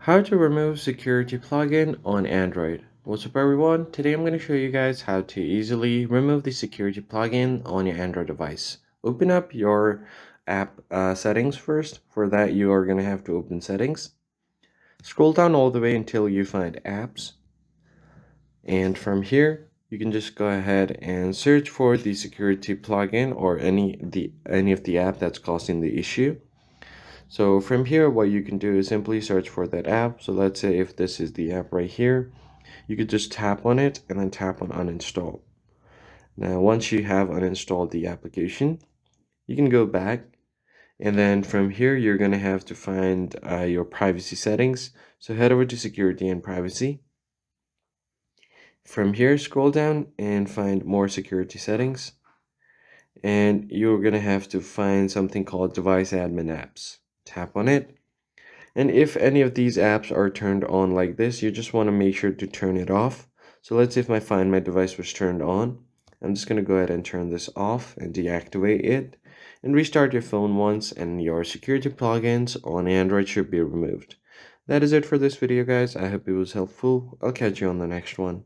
How to remove security plugin on Android. What's up everyone? Today I'm going to show you guys how to easily remove the security plugin on your Android device. Open up your app settings first. For that you are going to have to open settings. Scroll down all the way until you find apps. And from here you can just go ahead and search for the security plugin or any of the app that's causing the issue. So from here, what you can do is simply search for that app. So let's say if this is the app right here, you could just tap on it and then tap on uninstall. Now, once you have uninstalled the application, you can go back. And then from here, you're going to have to find your privacy settings. So head over to security and privacy. From here, scroll down and find more security settings. And you're going to have to find something called device admin apps. Tap on it. And if any of these apps are turned on like this, you just want to make sure to turn it off. So let's say if my Find My device was turned on, I'm just going to go ahead and turn this off and deactivate it. And restart your phone once and your security plugins on Android should be removed. That is it for this video guys. I hope it was helpful. I'll catch you on the next one.